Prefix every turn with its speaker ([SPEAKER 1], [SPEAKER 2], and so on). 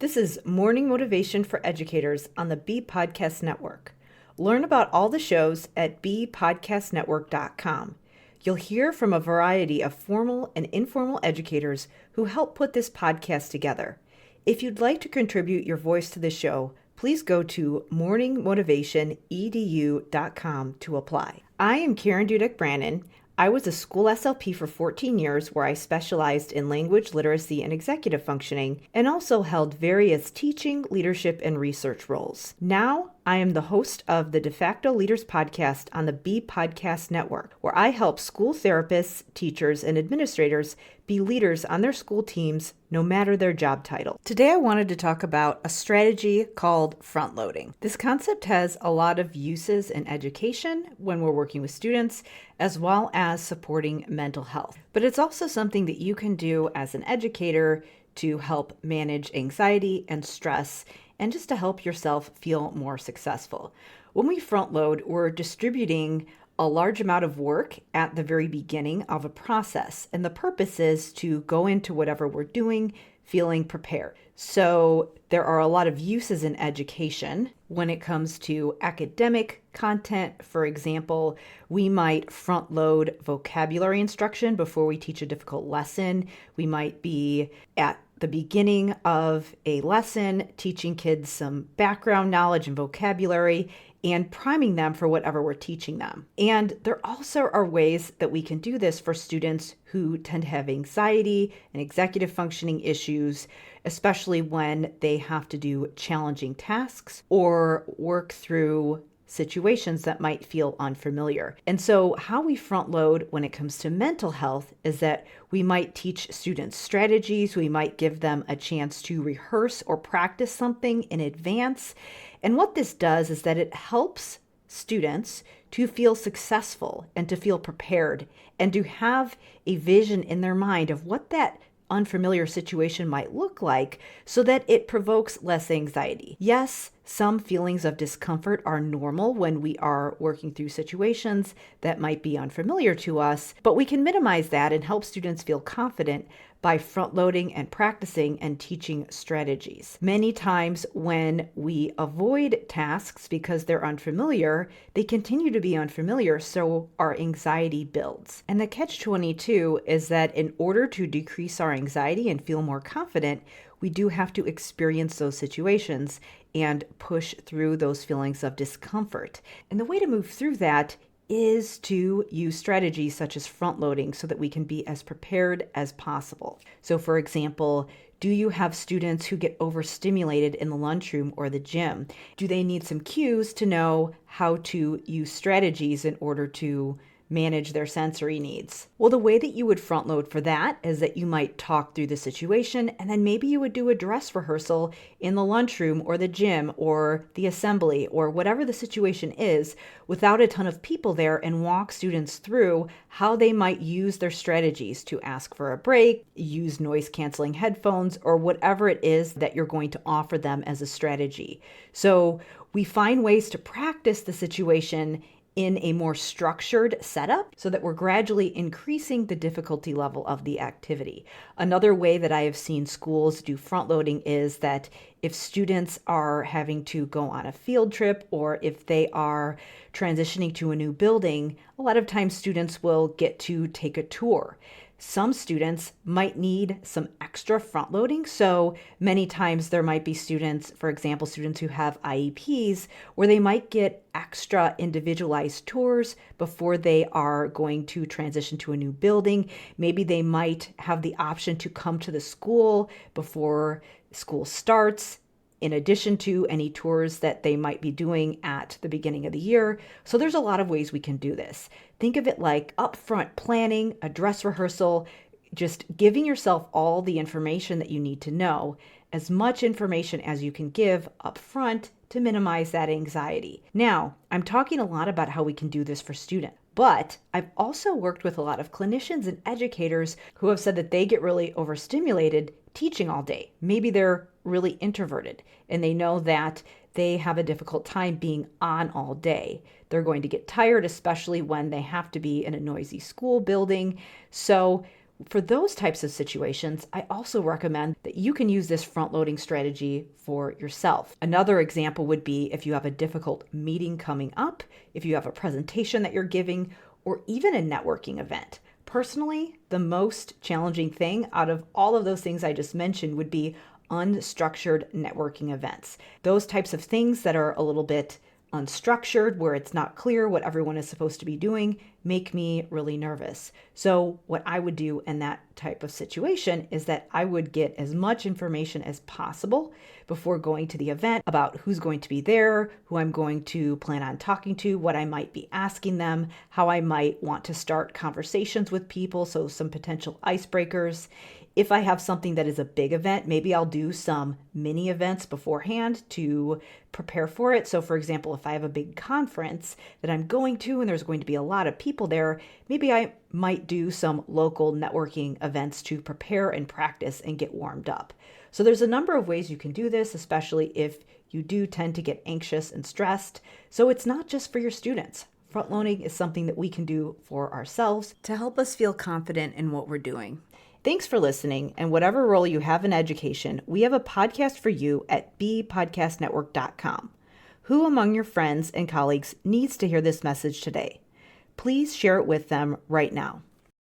[SPEAKER 1] This is Morning Motivation for Educators on the Bee Podcast Network. Learn about all the shows at beepodcastnetwork.com. You'll hear from a variety of formal and informal educators who help put this podcast together. If you'd like to contribute your voice to the show, please go to morningmotivationedu.com to apply. I am Karen Dudek-Brannan. I was a school SLP for 14 years where I specialized in language literacy and executive functioning and also held various teaching, leadership, and research roles. Now, I am the host of the De facto Leaders podcast on the Bee Podcast Network, where I help school therapists, teachers, and administrators be leaders on their school teams, no matter their job title. Today, I wanted to talk about a strategy called frontloading. This concept has a lot of uses in education when we're working with students, as well as supporting mental health. But it's also something that you can do as an educator to help manage anxiety and stress and just to help yourself feel more successful. When we front load, we're distributing a large amount of work at the very beginning of a process. And the purpose is to go into whatever we're doing feeling prepared. So there are a lot of uses in education when it comes to academic content. For example, we might front load vocabulary instruction before we teach a difficult lesson. We might be at the beginning of a lesson teaching kids some background knowledge and vocabulary and priming them for whatever we're teaching them. And there also are ways that we can do this for students who tend to have anxiety and executive functioning issues, especially when they have to do challenging tasks or work through situations that might feel unfamiliar. And so how we front load when it comes to mental health is that we might teach students strategies, we might give them a chance to rehearse or practice something in advance. And what this does is that it helps students to feel successful and to feel prepared and to have a vision in their mind of what that unfamiliar situation might look like so that it provokes less anxiety. Yes, some feelings of discomfort are normal when we are working through situations that might be unfamiliar to us, but we can minimize that and help students feel confident by front loading and practicing and teaching strategies. Many times when we avoid tasks because they're unfamiliar, they continue to be unfamiliar, so our anxiety builds. And the catch-22 is that in order to decrease our anxiety and feel more confident, we do have to experience those situations and push through those feelings of discomfort. And the way to move through that is to use strategies such as front loading so that we can be as prepared as possible. So for example, do you have students who get overstimulated in the lunchroom or the gym? Do they need some cues to know how to use strategies in order to manage their sensory needs? Well, the way that you would front load for that is that you might talk through the situation and then maybe you would do a dress rehearsal in the lunchroom or the gym or the assembly or whatever the situation is without a ton of people there and walk students through how they might use their strategies to ask for a break, use noise canceling headphones, or whatever it is that you're going to offer them as a strategy. So we find ways to practice the situation in a more structured setup so that we're gradually increasing the difficulty level of the activity. Another way that I have seen schools do front loading is that if students are having to go on a field trip or if they are transitioning to a new building, a lot of times students will get to take a tour. Some students might need some extra front loading. So many times there might be students, for example, students who have IEPs, where they might get extra individualized tours before they are going to transition to a new building. Maybe they might have the option to come to the school before school starts, in addition to any tours that they might be doing at the beginning of the year. So there's a lot of ways we can do this. Think of it like upfront planning, a dress rehearsal, just giving yourself all the information that you need to know, as much information as you can give upfront to minimize that anxiety. Now, I'm talking a lot about how we can do this for students, but I've also worked with a lot of clinicians and educators who have said that they get really overstimulated teaching all day. Maybe they're really introverted and they know that they have a difficult time being on all day. They're going to get tired, especially when they have to be in a noisy school building. So for those types of situations, I also recommend that you can use this front loading strategy for yourself. Another example would be if you have a difficult meeting coming up, if you have a presentation that you're giving, or even a networking event. Personally, the most challenging thing out of all of those things I just mentioned would be unstructured networking events. Those types of things that are a little bit unstructured, where it's not clear what everyone is supposed to be doing, make me really nervous. So what I would do in that type of situation is that I would get as much information as possible before going to the event about who's going to be there, who I'm going to plan on talking to, what I might be asking them, how I might want to start conversations with people, so some potential icebreakers. If I have something that is a big event, maybe I'll do some mini events beforehand to prepare for it. So for example, if I have a big conference that I'm going to and there's going to be a lot of people there, maybe I might do some local networking events to prepare and practice and get warmed up. So there's a number of ways you can do this, especially if you do tend to get anxious and stressed. So it's not just for your students. Front loading is something that we can do for ourselves to help us feel confident in what we're doing. Thanks for listening, and whatever role you have in education, we have a podcast for you at bepodcastnetwork.com. Who among your friends and colleagues needs to hear this message today? Please share it with them right now.